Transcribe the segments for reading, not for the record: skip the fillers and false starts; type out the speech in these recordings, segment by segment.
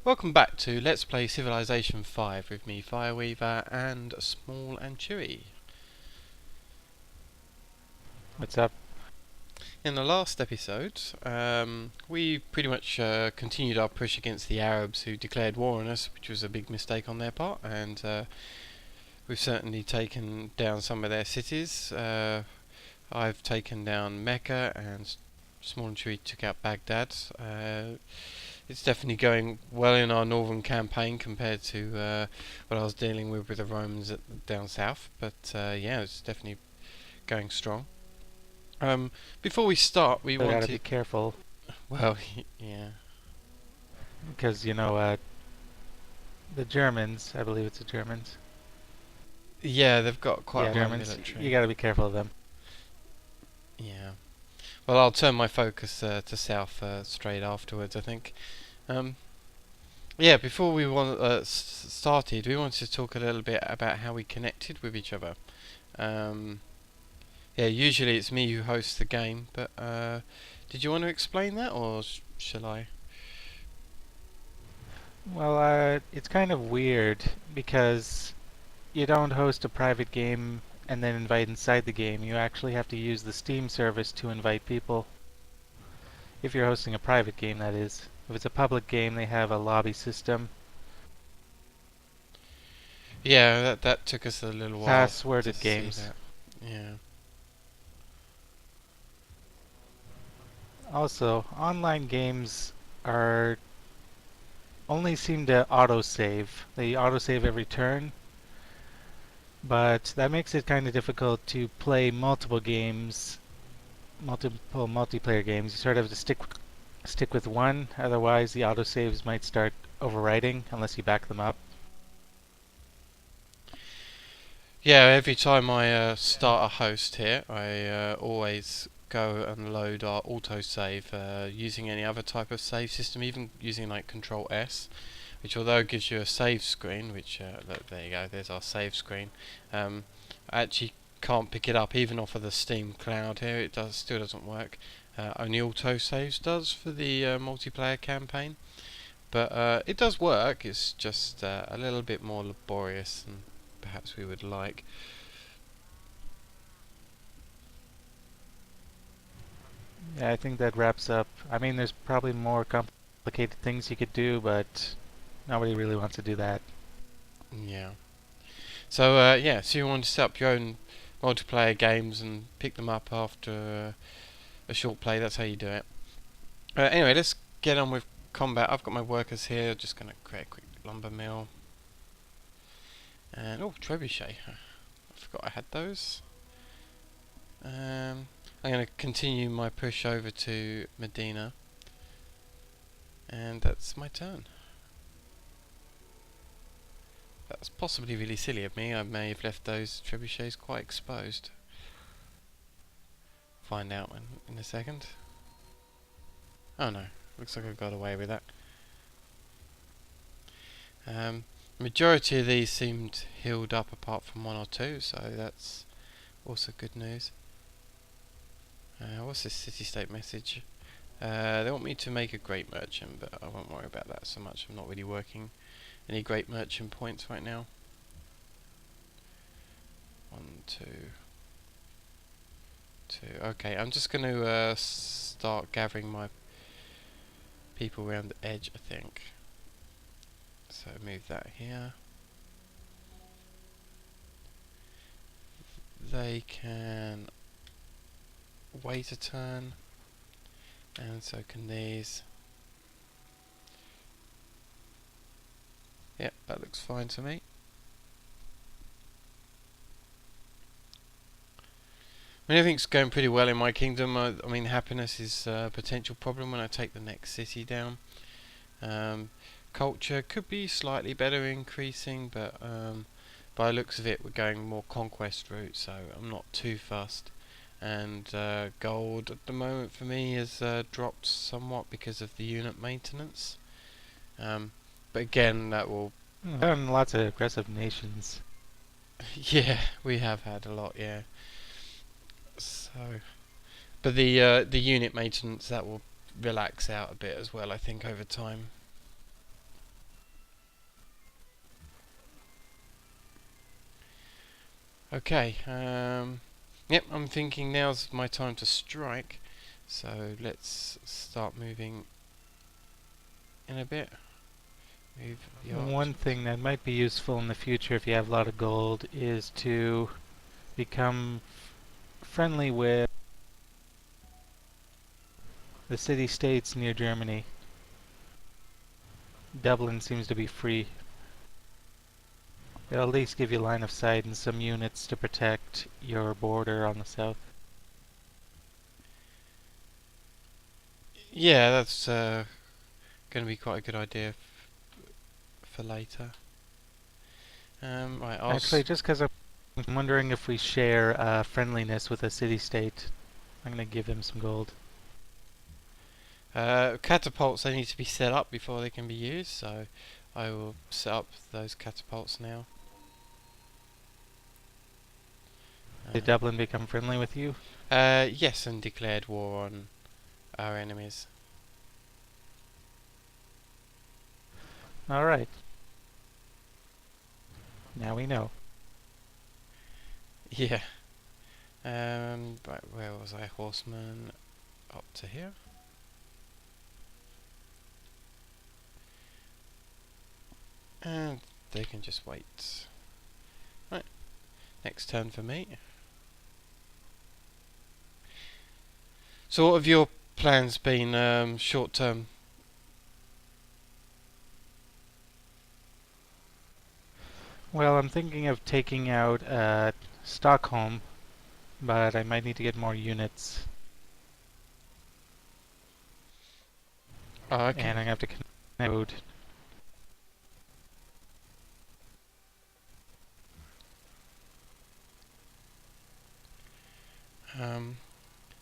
Welcome back to Let's Play Civilization 5 with me, Fireweaver, and Small and Chewy. What's up? In the last episode, we pretty much continued our push against the Arabs who declared war on us, which was a big mistake on their part, and we've certainly taken down some of their cities. I've taken down Mecca, and Small and Chewy took out Baghdad. It's definitely going well in our northern campaign compared to what I was dealing with the Romans down south. But yeah, it's definitely going strong. Before we start, we I gotta wanted... be careful Well, yeah. because the Germans. I believe it's the Germans. Yeah, they've got quite Yeah, a high Germans. You military. gotta be careful of them. Yeah. Well, I'll turn my focus to south straight afterwards, I think. Um, yeah, before we started, we wanted to talk a little bit about how we connected with each other. Um, Yeah, usually it's me who hosts the game, but did you want to explain that, or shall I? Well, it's kind of weird because you don't host a private game and then invite inside the game. You actually have to use the Steam service to invite people. If you're hosting a private game, that is. If it's a public game, they have a lobby system. Yeah, that took us a little while to Passworded see games. that. Yeah. Also, online games are only seem to autosave. They autosave every turn, but that makes it kind of difficult to play multiple games, multiple multiplayer games. You sort of have to stick with one, otherwise the autosaves might start overwriting unless you back them up. Yeah, every time I start a host here, I always go and load our autosave using any other type of save system, even using like Control S, which although gives you a save screen, which look, there you go, there's our save screen. I actually can't pick it up even off of the Steam cloud here. It still doesn't work. Only autosaves does for the multiplayer campaign, but it does work. It's just a little bit more laborious than perhaps we would like. Yeah, I think that wraps up. I mean, there's probably more complicated things you could do, but nobody really wants to do that. Yeah. So yeah, so you want to set up your own multiplayer games and pick them up after a short play. That's how you do it. Anyway, let's get on with combat. I've got my workers here. Just gonna create a quick lumber mill. And oh, trebuchet. I forgot I had those. I'm gonna continue my push over to Medina, and that's my turn. That's possibly really silly of me. I may have left those trebuchets quite exposed. Find out in a second. Oh no, looks like I got away with that. Majority of these seemed healed up apart from one or two, so that's also good news. What's this city-state message? They want me to make a great merchant, but I won't worry about that so much. I'm not really working any great merchant points right now. 1, 2, 2. Okay, I'm just going to start gathering my people around the edge, I think. So move that here. They can wait a turn, and so can these. Yep, that looks fine to me. I mean, everything's going pretty well in my kingdom. I mean, happiness is a potential problem when I take the next city down. Culture could be slightly better increasing, but by the looks of it we're going more conquest route, so I'm not too fussed. And gold at the moment for me has dropped somewhat because of the unit maintenance. But again, that will... Done lots of aggressive nations. Yeah, we have had a lot, yeah. So, but the unit maintenance, that will relax out a bit as well, I think, over time. Okay, yep, I'm thinking now's my time to strike, so let's start moving in a bit. Move the arch. One thing that might be useful in the future if you have a lot of gold is to become friendly with the city-states near Germany. Dublin seems to be free. It'll at least give you line of sight and some units to protect your border on the south. Yeah, that's going to be quite a good idea for later. Right, Actually, just because I'm wondering if we share friendliness with a city-state, I'm going to give him some gold. catapults, they need to be set up before they can be used, so I will set up those catapults now. Did Dublin become friendly with you? Yes, and declared war on our enemies. Alright. Now we know. Yeah. Right, where was I? Horseman up to here. And they can just wait. Right, next turn for me. So what have your plans been short term? Well, I'm thinking of taking out Stockholm, but I might need to get more units, Oh, okay. and I have to connect road.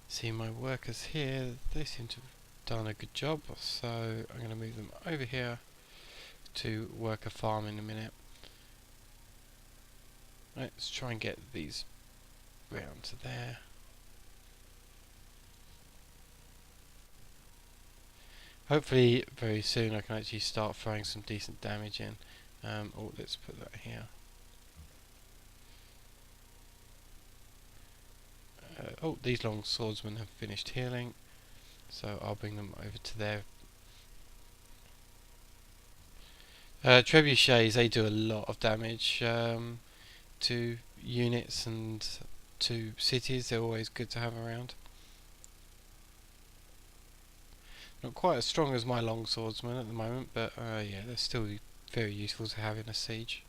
See my workers here, they seem to have done a good job, so I'm going to move them over here to work a farm in a minute. Right, let's try and get these round to there. Hopefully very soon I can actually start throwing some decent damage in. Oh, let's put that here. Oh, these long swordsmen have finished healing, so I'll bring them over to there. Trebuchets, they do a lot of damage to units and to cities. They're always good to have around. Not quite as strong as my long swordsmen at the moment, but yeah, they're still very useful to have in a siege.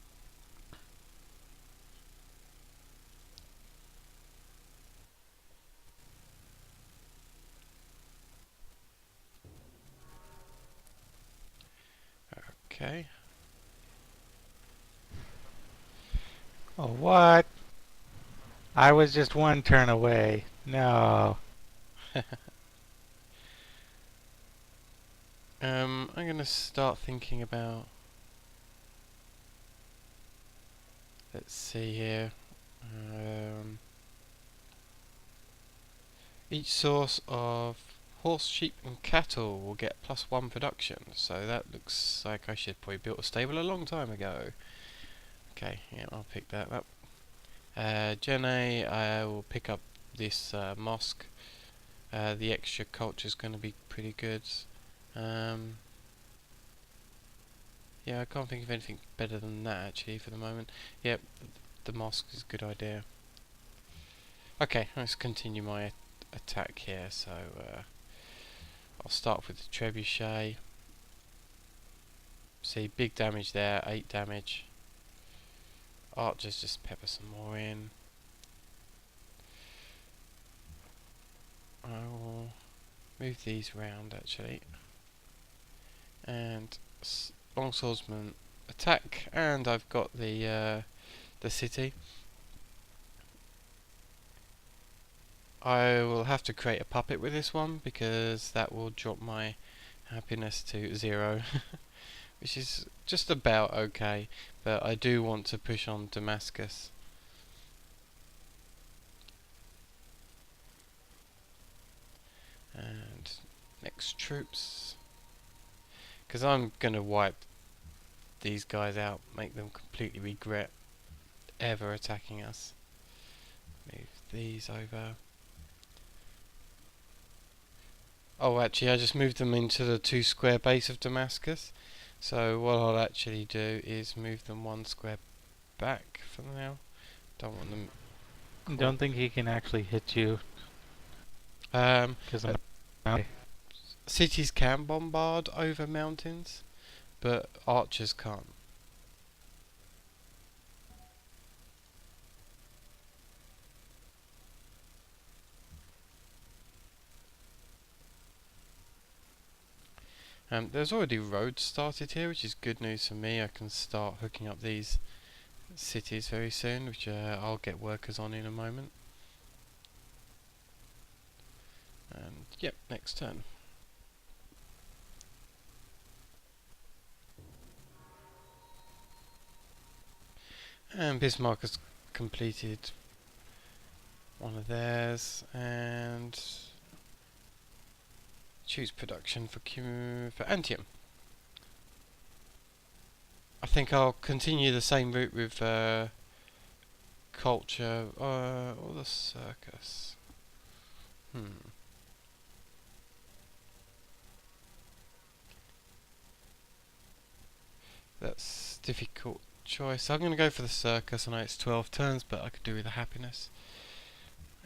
Okay. Oh, what? I was just one turn away. No. I'm going to start thinking about. Let's see here. Each source of horse, sheep, and cattle will get +1 production. So that looks like I should probably built a stable a long time ago. Okay, yeah, I'll pick that up. Jenny, I will pick up this mosque. The extra culture is going to be pretty good. Yeah, I can't think of anything better than that actually for the moment. Yep, the mosque is a good idea. Okay, let's continue my attack here. So I'll start with the trebuchet. See, big damage there, 8 damage. Archers just pepper some more in. I will move these round actually. And long swordsman attack, and I've got the city. I will have to create a puppet with this one because that will drop my happiness to 0, which is just about okay, but I do want to push on Damascus. And next troops, because I'm going to wipe these guys out, make them completely regret ever attacking us. Move these over. Oh, actually, I just moved them into the 2 square base of Damascus. So what I'll actually do is move them 1 square back for now. Don't want them Don't think he can actually hit you because uh, I'm. cities can bombard over mountains, but archers can't. There's already roads started here, which is good news for me. I can start hooking up these cities very soon, which I'll get workers on in a moment. And yep, next turn. And Bismarck has completed one of theirs, and choose production for Antium. I think I'll continue the same route with culture or the circus. That's difficult choice. I'm going to go for the circus. I know it's 12 turns, but I could do with the happiness.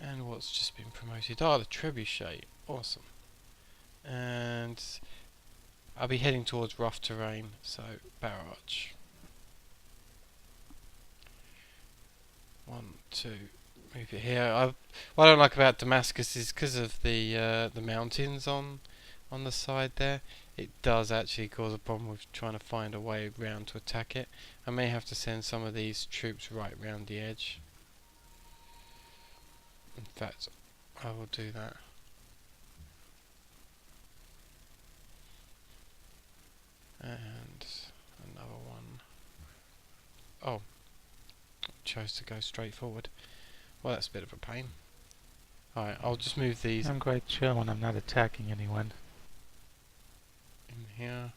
And what's just been promoted? Ah, the trebuchet. Awesome. And I'll be heading towards rough terrain, so barrage. 1, 2. Move it here. What I don't like about Damascus is because of the mountains on the side there. It does actually cause a problem with trying to find a way around to attack it. I may have to send some of these troops right round the edge. In fact, I will do that. And another one. Oh, chose to go straight forward. Well, that's a bit of a pain. Alright, I'll just move these I'm quite chill when I'm not attacking anyone. in here.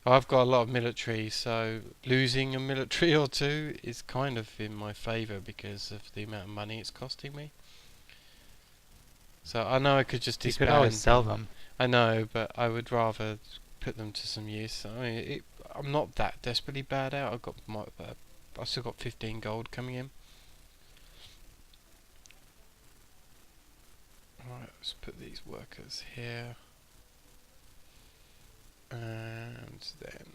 I've got a lot of military, so losing a military or two is kind of in my favour because of the amount of money it's costing me. So I know I could just You disband could always sell them. them. I know, but I would rather put them to some use. I mean, I'm not that desperately bad out. I've still got 15 gold coming in. Alright, let's put these workers here. And then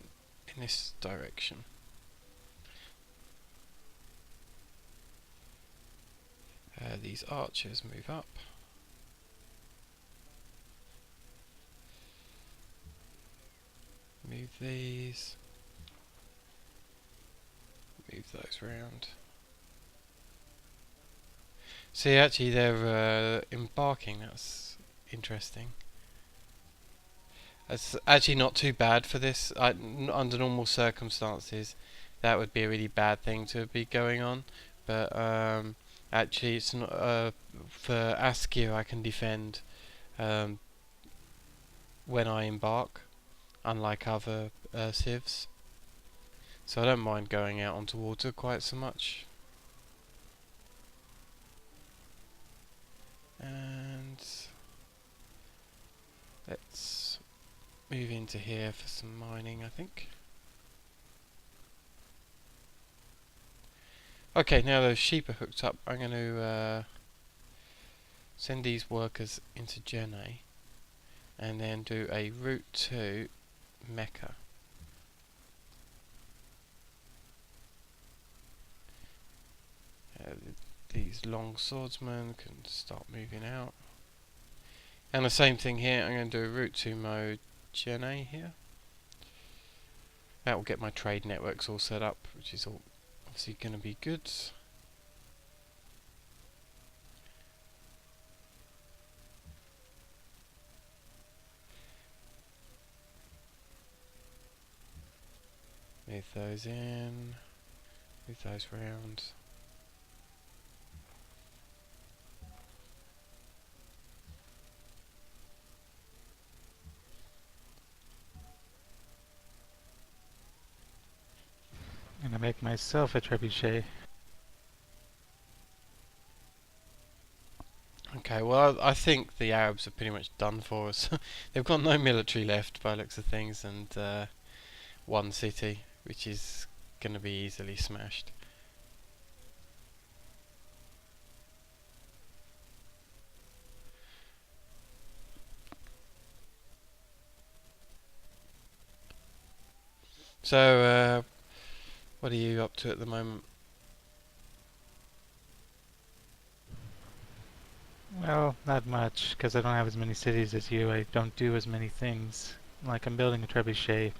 in this direction. These archers move up. Move these. Move those round. See, actually they're embarking. That's interesting. It's actually not too bad for this. Under normal circumstances, that would be a really bad thing to be going on. But actually, it's not. For Askew, I can defend um, when I embark, unlike other civs. So I don't mind going out onto water quite so much. And let's move into here for some mining, I think. Okay, now those sheep are hooked up, I'm going to send these workers into Jenne and then do a route to Mecca. These long swordsmen can start moving out. And the same thing here, I'm going to do a route to Jenne here. That will get my trade networks all set up, which is all obviously going to be good. Move those in, move those round. And I'm make myself a trebuchet. Okay, well, I think the Arabs are pretty much done for us. They've got no military left by the looks of things, and one city, which is going to be easily smashed. So, what are you up to at the moment? Well, not much, because I don't have as many cities as you. I don't do as many things. Like, I'm building a trebuchet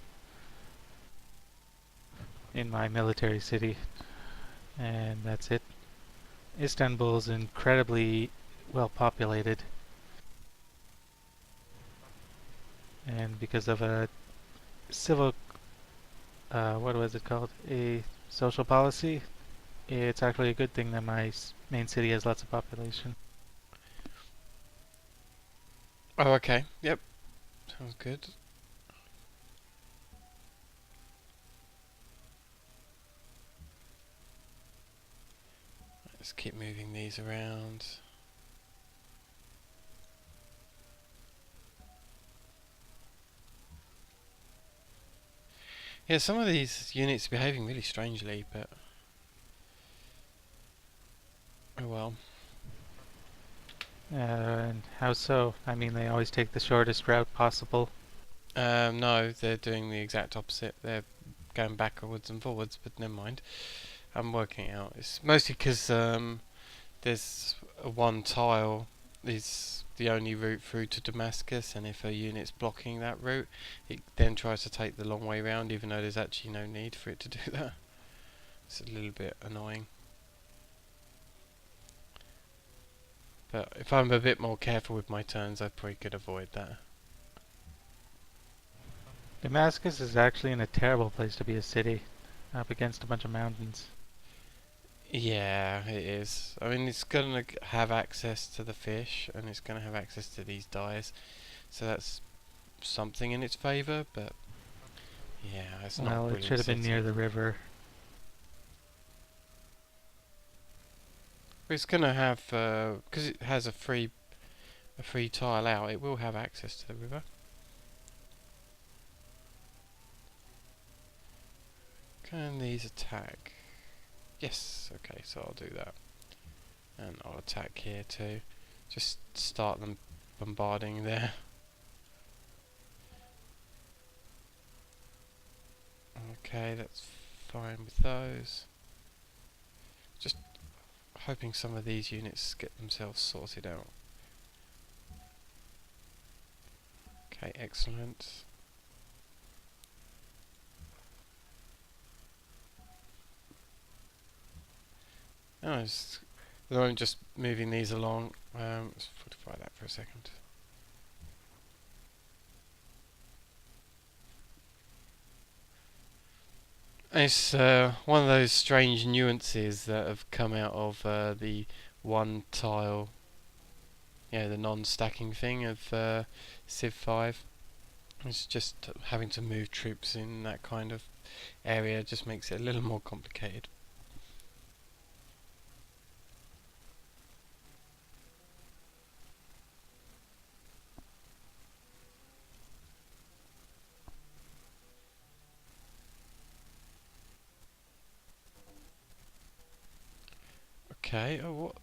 in my military city, and that's it. Istanbul's incredibly well populated, and because of a civil, what was it called? A social policy, it's actually a good thing that my main city has lots of population. Oh, okay. Yep, sounds good. Let's keep moving these around. Yeah, some of these units are behaving really strangely, but oh well. And how so? I mean, they always take the shortest route possible. No, they're doing the exact opposite. They're going backwards and forwards, but never mind. I'm working it out. It's mostly because there's one tile is the only route through to Damascus, and if a unit's blocking that route, it then tries to take the long way round, even though there's actually no need for it to do that. It's a little bit annoying. But if I'm a bit more careful with my turns, I probably could avoid that. Damascus is actually in a terrible place to be a city, up against a bunch of mountains. Yeah, it is. I mean, it's going to have access to the fish, and it's going to have access to these dyes, so that's something in its favour, but yeah, it's not a Well, it should brilliant have been city. near the river. It's going to have, because it has a free tile out, it will have access to the river. Can these attack? Yes, okay, so I'll do that. And I'll attack here too. Just start them bombarding there. Okay, that's fine with those. Just hoping some of these units get themselves sorted out. Okay, excellent. Oh, I'm just moving these along. Let's fortify that for a second. It's one of those strange nuances that have come out of the one tile, the non-stacking thing of Civ 5. It's just having to move troops in that kind of area just makes it a little more complicated. Okay, oh, what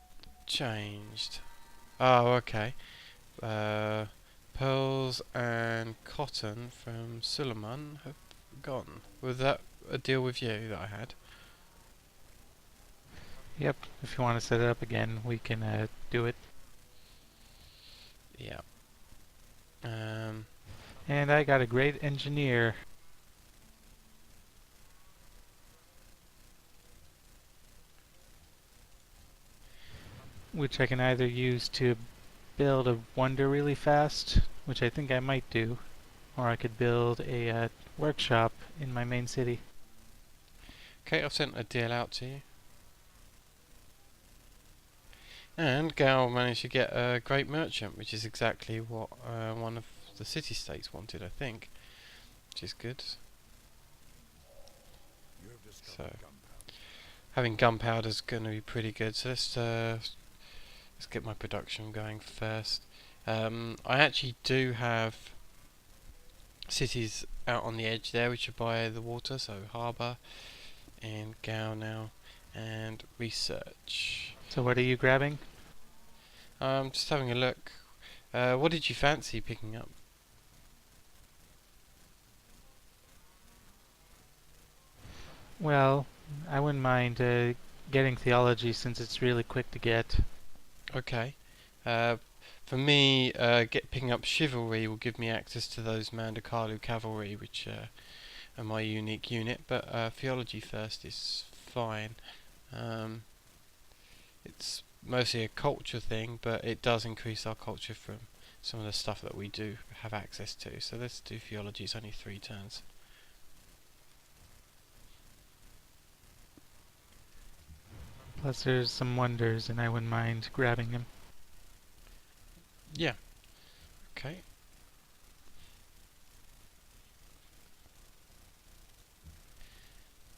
changed? Oh, okay. Uh, pearls and cotton from Suleiman have gone. Was that a deal with you that I had? Yep, if you want to set it up again, we can do it. Yeah. Um, And I got a great engineer, which I can either use to build a wonder really fast, which I think I might do, or I could build a workshop in my main city. okay, I've sent a deal out to you. And Gal managed to get a great merchant, which is exactly what one of the city-states wanted, I think. Which is good. So, having gunpowder is going to be pretty good. So let's get my production going first. I actually do have cities out on the edge there, which are by the water, so harbour and Gao now, and research. So what are you grabbing? Just having a look. What did you fancy picking up? Well, I wouldn't mind getting theology since it's really quick to get. Okay. Uh, for me, picking up chivalry will give me access to those Mandakalu cavalry, which are my unique unit. But theology first is fine. Um, it's mostly a culture thing, but it does increase our culture from some of the stuff that we do have access to. So let's do theology. It's only 3 turns. Plus there's some wonders and I wouldn't mind grabbing them. Yeah. Okay.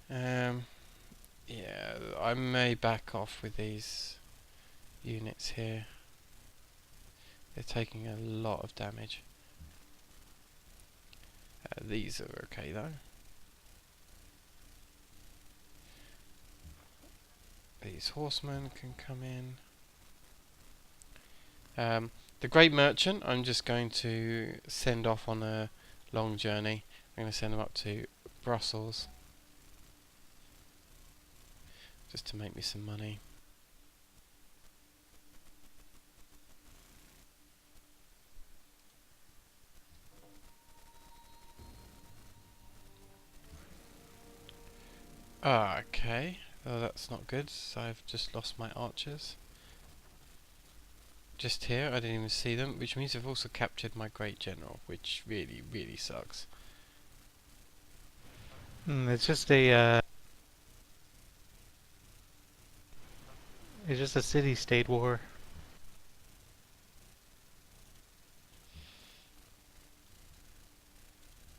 Yeah, I may back off with these units here. They're taking a lot of damage. These are okay though. These horsemen can come in. The Great Merchant, I'm just going to send off on a long journey. I'm going to send them up to Brussels, just to make me some money. Okay, oh, that's not good. So I've just lost my archers. Just here, I didn't even see them, which means I've also captured my Great General, which really, really sucks. It's just a city-state war.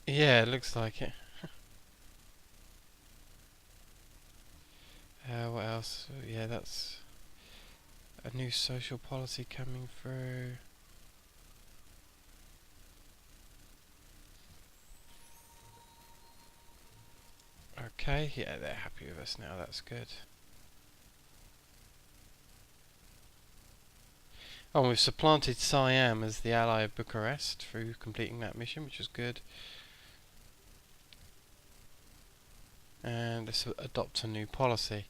Yeah, it looks like it. What else? Yeah, that's a new social policy coming through. Okay, yeah, they're happy with us now, that's good. Oh, and we've supplanted Siam as the ally of Bucharest through completing that mission, which is good. And let's adopt a new policy.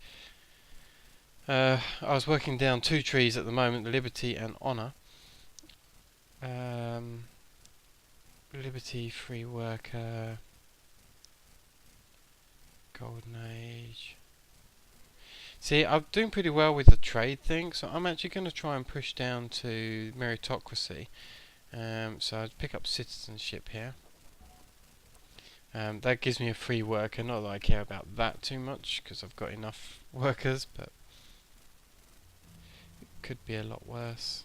I was working down 2 trees at the moment, Liberty and Honour. Liberty, Free Worker, Golden Age. See, I'm doing pretty well with the trade thing, so I'm actually going to try and push down to meritocracy. So I'd pick up citizenship here. That gives me a free worker, not that I care about that too much, because I've got enough workers, but it could be a lot worse.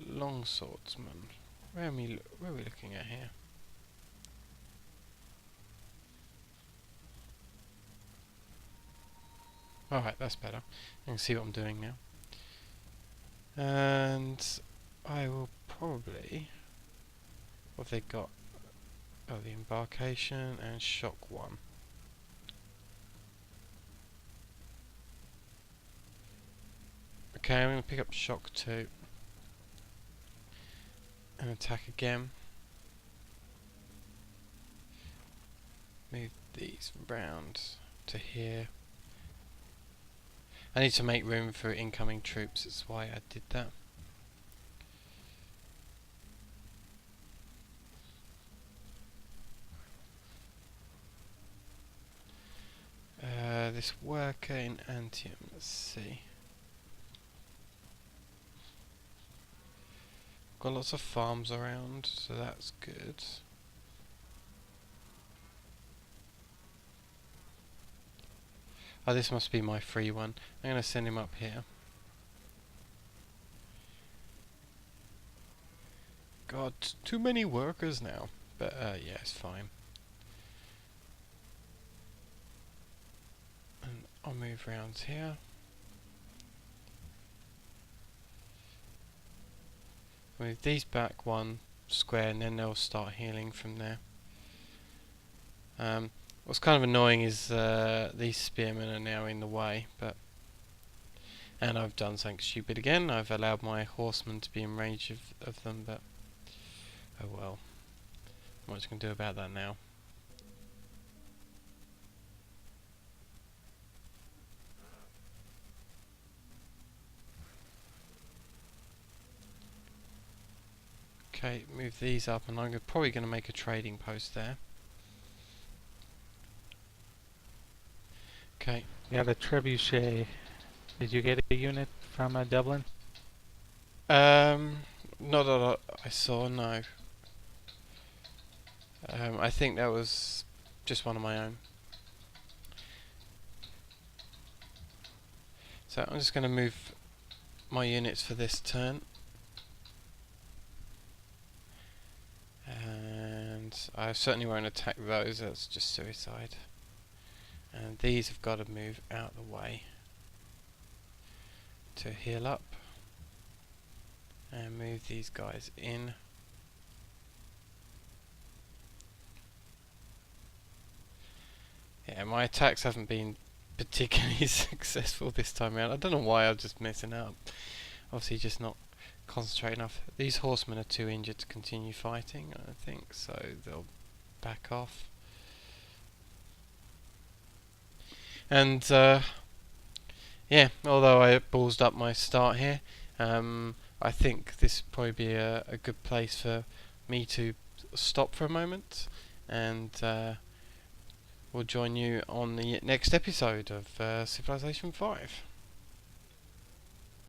Long swordsman. Where are we looking at here? Alright, that's better. I can see what I'm doing now. And I will probably... What have they got? Oh, the embarkation and shock 1. Okay, I'm going to pick up shock 2. And attack again. Move these round to here. I need to make room for incoming troops, that's why I did that. This worker in Antium, let's see. Got lots of farms around, so that's good. Oh, this must be my free one. I'm going to send him up here. Got too many workers now, but yeah, it's fine. I'll move round here. Move these back one square and then they'll start healing from there. What's kind of annoying is these spearmen are now in the way, and I've done something stupid again. I've allowed my horsemen to be in range of them, but oh well. What you can do about that now? Okay, move these up, and I'm probably going to make a trading post there. Okay. Yeah, the trebuchet. Did you get a unit from Dublin? Not that I saw, no. I think that was just one of my own. So I'm just going to move my units for this turn. And I certainly won't attack those, that's just suicide. And these have got to move out of the way to heal up. And move these guys in. Yeah, my attacks haven't been particularly successful this time around. I don't know why, I'm just messing up. Obviously just not concentrate enough. These horsemen are too injured to continue fighting, I think, so they'll back off. And yeah, although I ballsed up my start here, I think this would probably be a good place for me to stop for a moment, and we'll join you on the next episode of Civilization 5.